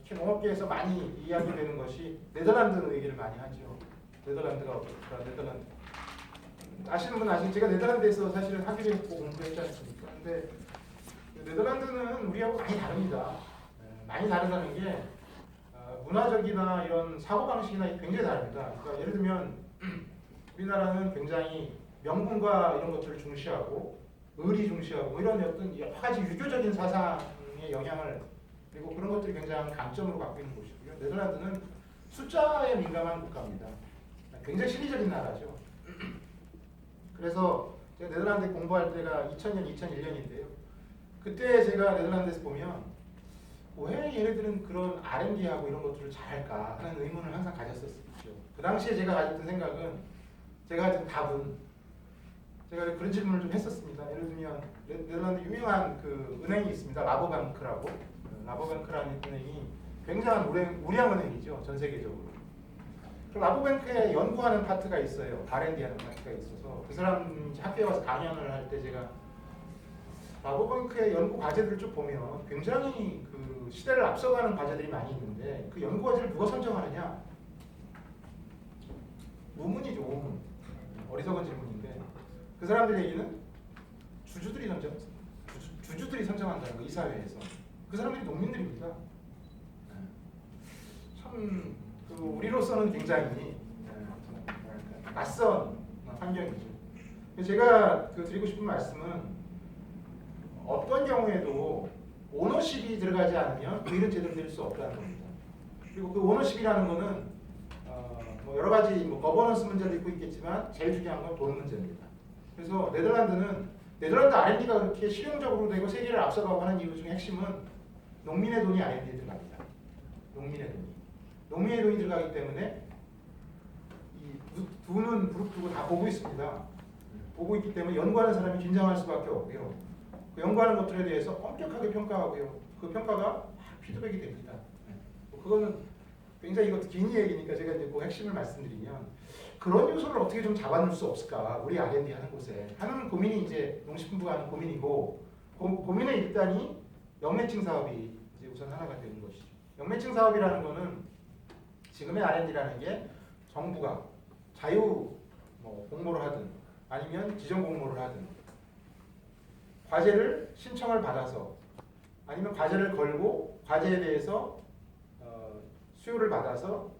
특히 농업계에서 많이 이야기되는 것이 네덜란드 얘기를 많이 하죠. 네덜란드가 어떻다. 네덜란드 아시는 분 아시죠? 제가 네덜란드에서 사실은 학위를 했고 공부했지 않습니까? 근데 네덜란드는 우리하고 많이 다릅니다. 많이 다르다는 게 문화적이나 이런 사고방식이나 굉장히 다릅니다. 그러니까 예를 들면 우리나라는 굉장히 명분과 이런 것들을 중시하고 의리 중시하고 뭐 이런 어떤 여러 가지 유교적인 사상의 영향을 그리고 그런 것들이 굉장히 강점으로 갖고 있는 곳이고요. 네덜란드는 숫자에 민감한 국가입니다. 굉장히 시리적인 나라죠. 그래서 제가 네덜란드 공부할 때가 2000년, 2001년인데요. 그때 제가 네덜란드에서 보면 왜 얘네들은 그런 R&D하고 이런 것들을 잘할까 하는 의문을 항상 가졌었죠. 그 당시에 제가 가졌던 생각은, 제가 가진 답은, 제가 그런 질문을 좀 했었습니다. 예를 들면 네덜란드 유명한 그 은행이 있습니다. 라보뱅크라고. 라보뱅크라는 은행이 굉장한 우량 은행이죠. 전 세계적으로. 그 라보뱅크에 연구하는 파트가 있어요. R&D 하는 파트가 있어서 그 사람 학교에 와서 강연을 할 때 제가 라보뱅크의 연구 과제들을 쭉 보면 굉장히 그 시대를 앞서가는 과제들이 많이 있는데 그 연구 과제를 누가 선정하느냐? 우문이죠, 우문. 어리석은 질문인데 그 사람들 얘기는 주주들이 선정한다는 거, 이사회에서. 그 사람들이 농민들입니다. 참 그 우리로서는 굉장히 낯선 환경이죠. 제가 드리고 싶은 말씀은 어떤 경우에도 오너십이 들어가지 않으면 그 일은 제대로 될 수 없다는 겁니다. 그리고 그 오너십이라는 거는 뭐 여러 가지 뭐 거버넌스 문제도 있고 있겠지만 제일 중요한 건 돈 문제입니다. 그래서 네덜란드 R&D가 그렇게 실용적으로 되고 세계를 앞서가고 하는 이유 중에 핵심은 농민의 돈이 R&D에 들어갑니다. 농민의 돈이 들어가기 때문에 이 두 눈 부릅뜨고 다 보고 있습니다. 보고 있기 때문에 연구하는 사람이 긴장할 수밖에 없고요. 그 연구하는 것들에 대해서 엄격하게 평가하고요. 그 평가가 막 피드백이 됩니다. 그거는 굉장히 이것도 긴 얘기니까 제가 이제 그 핵심을 말씀드리면 그런 요소를 어떻게 좀 잡아놓을 수 없을까? 우리 R&D 하는 곳에 하는 고민이 이제 농식품부가 하는 고민이고 고민의 일단이 역매칭 사업이 이제 우선 하나가 되는 것이죠. 역매칭 사업이라는 거는 지금의 R&D라는 게 정부가 자유 공모를 하든 아니면 지정 공모를 하든 과제를 신청을 받아서 아니면 과제를 걸고 과제에 대해서 수요를 받아서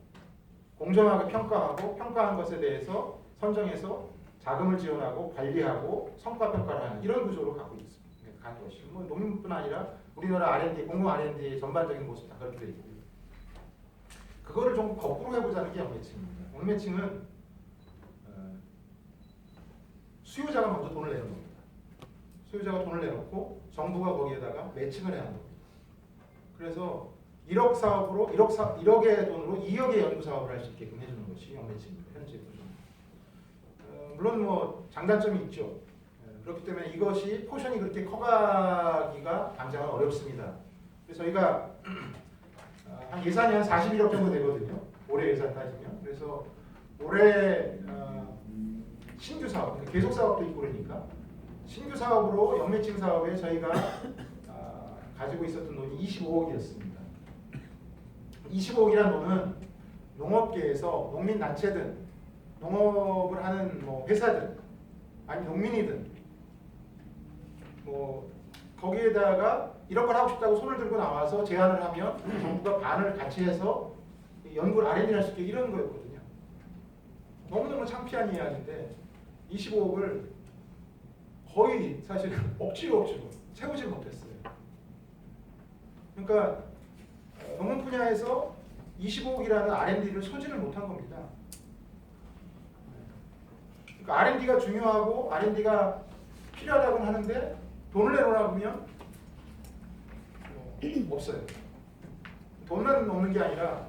공정하게 평가하고 평가한 것에 대해서 선정해서 자금을 지원하고 관리하고 성과 평가를 하는 이런 구조로 가고 있습니다. 가는 것이고 뭐 농민뿐 아니라 우리나라 R&D, 공공 R&D의 전반적인 모습 다 그렇게 되어 있고요. 그거를 좀 거꾸로 해보자는 게 역매칭입니다. 역매칭은 수요자가 먼저 돈을 내는 겁니다. 수요자가 돈을 내놓고 정부가 거기에다가 매칭을 해야 하는 겁니다. 그래서 1억 사업으로 1억의 돈으로 2억의 연구 사업을 할 수 있게끔 해주는 것이 역매칭입니다. 현재 구조. 물론 뭐 장단점이 있죠. 그렇기 때문에 이것이 포션이 그렇게 커가기가 당장은 어렵습니다. 그래서 저희가 한 예산이 한 41억 정도 되거든요. 올해 예산 따지면. 그래서 올해 신규 사업, 그러니까 계속 사업도 있고 그러니까 신규 사업으로 역매칭 사업에 저희가 가지고 있었던 돈이 25억이었습니다. 25억이라는 돈은 농업계에서 농민단체든 농업을 하는 뭐 회사든 아니 농민이든 뭐 거기에다가 이런 걸 하고 싶다고 손을 들고 나와서 제안을 하면 정부가 반을 같이 해서 연구를 R&D를 할 수 있게 이런 거였거든요. 너무너무 창피한 이야기인데 25억을 거의 사실 억지로 채우지 못했어요. 그러니까 농업 분야에서 25억이라는 R&D를 소진을 못한 겁니다. 그러니까 R&D가 중요하고 R&D가 필요하다고는 하는데 돈을 내놓으라 보면 없어요. 돈만 없는 게 아니라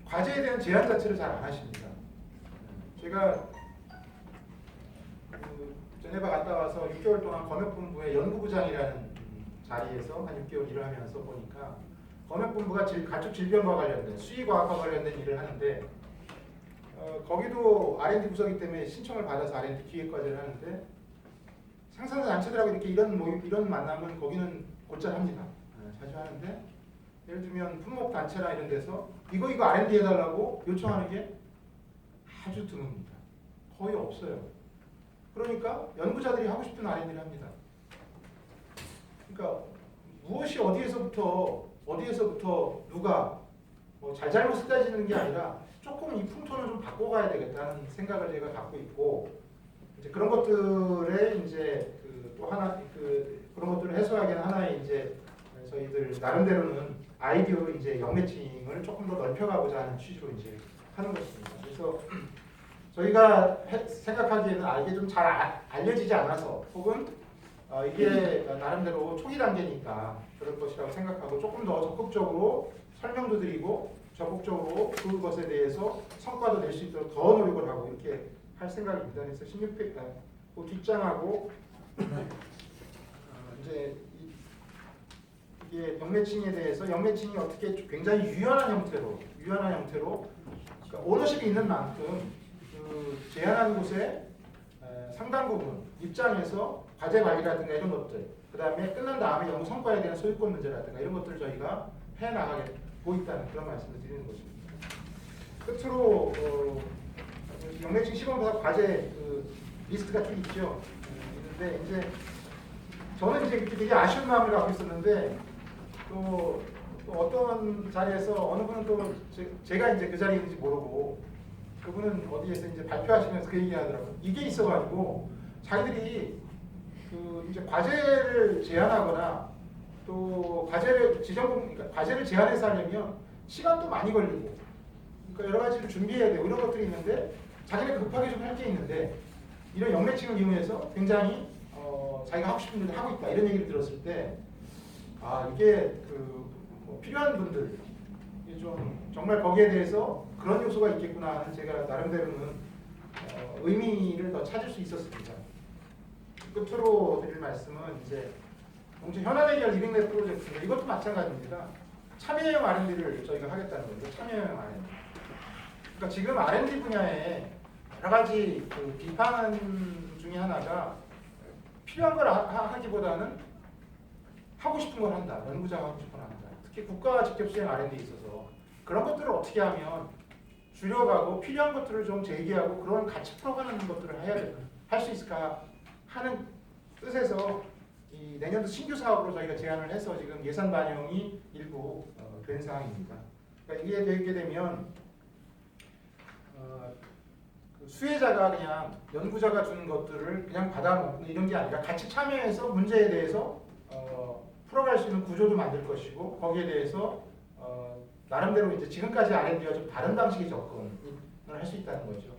과제에 대한 제안 자체를 잘 안 하십니다. 제가 제네바 갔다 와서 6개월 동안 검역본부의 연구부장이라는 자리에서 한 6개월 일을 하면서 보니까 검역본부가 가축 질병과 관련된 수의과학과 관련된 일을 하는데 거기도 R&D 부서기 때문에 신청을 받아서 R&D 기획과제를 하는데 상상도 단체들하고 이렇게 이런 만남은 거기는 곧잘 합니다. 자주 하는데 예를 들면 품목 단체나 이런 데서 이거 R&D 해달라고 요청하는 게 아주 드뭅니다. 거의 없어요. 그러니까 연구자들이 하고 싶은 R&D를 합니다. 그러니까 무엇이 어디에서부터 누가 뭐 잘잘못을 따지는 게 아니라 조금 이 풍토는 좀 바꿔가야 되겠다는 생각을 제가 갖고 있고, 이제 그런 것들에 이제 또 하나 그런 것들을 해소하기 위한 하나의 이제 저희들 나름대로는 아이디어로 이제 역매칭을 조금 더 넓혀가고자 하는 취지로 이제 하는 것입니다. 그래서 저희가 생각하기에는 이게 좀 잘 알려지지 않아서 혹은 이게 나름대로 초기 단계니까 그럴 것이라고 생각하고 조금 더 적극적으로 설명도 드리고 적극적으로 그것에 대해서 성과도 낼 수 있도록 더 노력을 하고 이렇게 할 생각입니다. 그래서 16페이지 그 뒷장하고 이제 이게 역매칭에 대해서 역매칭이 어떻게 굉장히 유연한 형태로 그러니까 오너십이 있는 만큼 그 제한한 곳에 상당 부분 입장에서 과제 관리라든가 이런 것들, 그 다음에 끝난 다음에 연구 성과에 대한 소유권 문제라든가 이런 것들을 저희가 해나가고 있다는 그런 말씀을 드리는 것입니다. 끝으로 역매칭 시범조사 과제 리스트가 쭉 있죠. 있는데 이제 저는 이제 되게 아쉬운 마음을 갖고 있었는데 또 어떤 자리에서 어느 분은 또 제가 이제 그 자리에 있는지 모르고 그분은 어디에서 이제 발표하시면서 그 얘기하더라고요. 이게 있어가지고 자기들이 그 이제 과제를 제안하거나 또 그러니까 과제를 제안해서 하려면 시간도 많이 걸리고 그러니까 여러 가지를 준비해야 되고 이런 것들이 있는데 자기는 급하게 좀 할 게 있는데 이런 역매칭을 이용해서 굉장히 자기가 하고 싶은 일을 하고 있다 이런 얘기를 들었을 때 이게 뭐 필요한 분들 좀 정말 거기에 대해서 그런 요소가 있겠구나 하는 제가 나름대로는 의미를 더 찾을 수 있었습니다. 끝으로 드릴 말씀은 이제 공채 현안 해결 리빙랩 프로젝트인데 이것도 마찬가지입니다. 참여형 R&D를 저희가 하겠다는 거죠. 참여형 R&D. 그러니까 지금 R&D 분야에 여러 가지 비판 중에 하나가 필요한 걸 하기보다는 하고 싶은 걸 한다. 연구자가 하고 싶은 걸 한다. 특히 국가가 직접 수행 R&D에 있어서 그런 것들을 어떻게 하면 줄여가고 필요한 것들을 좀 제기하고 그런 같이 풀어가는 것들을 할 수 있을까 하는 뜻에서 이 내년도 신규 사업으로 저희가 제안을 해서 지금 예산 반영이 일부 된 상황입니다. 그러니까 이게 되게 되면 그 수혜자가 그냥 연구자가 주는 것들을 그냥 받아먹는 이런 게 아니라 같이 참여해서 문제에 대해서 풀어갈 수 있는 구조도 만들 것이고 거기에 대해서 나름대로 이제 지금까지 R&D와 좀 다른 방식의 접근을 할 수 있다는 거죠.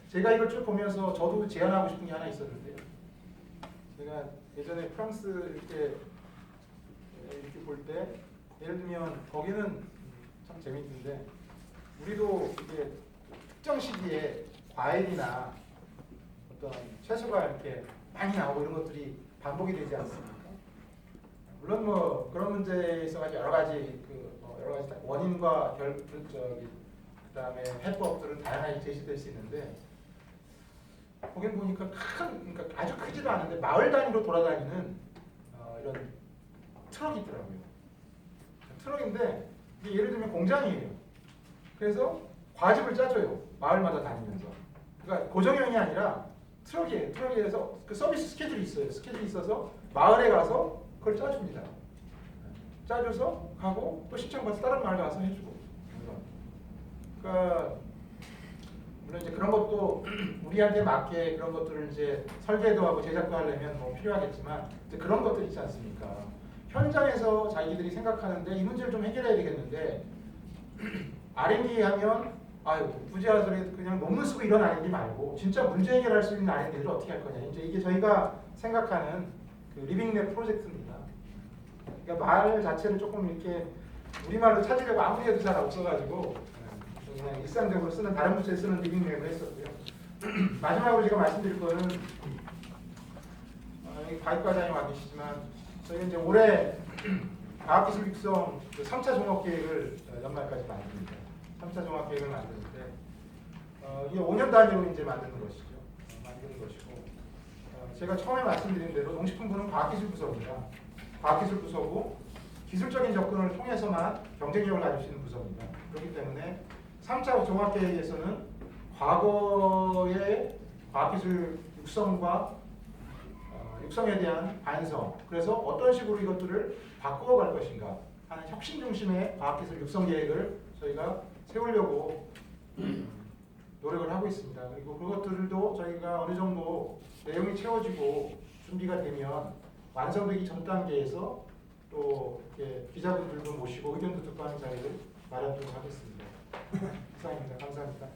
제가 이걸 쭉 보면서 저도 제안하고 싶은 게 하나 있었는데요. 제가 예전에 프랑스 이렇게 볼 때 예를 들면 거기는 참 재밌는데 우리도 이게 특정 시기에 과일이나 어떤 채소가 이렇게 많이 나오고 이런 것들이 반복이 되지 않습니까? 물론 뭐 그런 문제에 있어 여러 가지 원인과 그다음에 해법들은 다양하게 제시될 수 있는데 거긴 보니까 그러니까 아주 크지도 않은데 마을 단위로 돌아다니는 이런 트럭이 있더라고요. 트럭인데 이게 예를 들면 공장이에요. 그래서 과즙을 짜줘요. 마을마다 다니면서. 그러니까 고정형이 아니라 트럭이에요. 트럭에서 그 서비스 스케줄이 있어요. 스케줄이 있어서 마을에 가서 그걸 짜줍니다. 짜줘서 가고 또 시청받아서 다른 마을 가서 해주고. 그러니까 물론 이제 그런 것도 우리한테 맞게 그런 것들을 이제 설계도 하고 제작도 하려면 뭐 필요하겠지만 이제 그런 것들 있지 않습니까? 현장에서 자기들이 생각하는데 이 문제를 좀 해결해야 되겠는데 R&D 하면 굳이 하더라도 그냥 논문 쓰고 이런 R&D 말고 진짜 문제 해결할 수 있는 R&D를 어떻게 할 거냐. 이제 이게 저희가 생각하는 그 리빙랩 프로젝트입니다. 그러니까 말 자체를 조금 이렇게 우리말로 찾으려고 아무리 해도 잘 없어가지고 그냥 일상적으로 쓰는 다른 부처에 쓰는 리빙랩을 했었고요. 마지막으로 제가 말씀드릴 거는 여기 과학과장님 와 계시지만 저희 이제 올해 과학기술 육성 3차 종합계획을 연말까지 만듭니다. 3차 종합계획을 만드는데 이게 5년 단위로 이제 만드는 것이죠. 만드는 것이고 제가 처음에 말씀드린 대로 농식품부는 과학기술부서입니다. 과학기술부서고 기술적인 접근을 통해서만 경쟁력을 가질 수 있는 부서입니다. 그렇기 때문에 3차 종합계획에서는 과거의 과학기술 육성에 대한 반성, 그래서 어떤 식으로 이것들을 바꾸어갈 것인가 하는 혁신 중심의 과학기술 육성 계획을 저희가 세우려고 노력을 하고 있습니다. 그리고 그것들도 저희가 어느 정도 내용이 채워지고 준비가 되면 완성되기 전 단계에서 또 이렇게 기자분들도 모시고 의견도 듣고 하는 자리를 마련하도록 하겠습니다. 이상입니다. 감사합니다.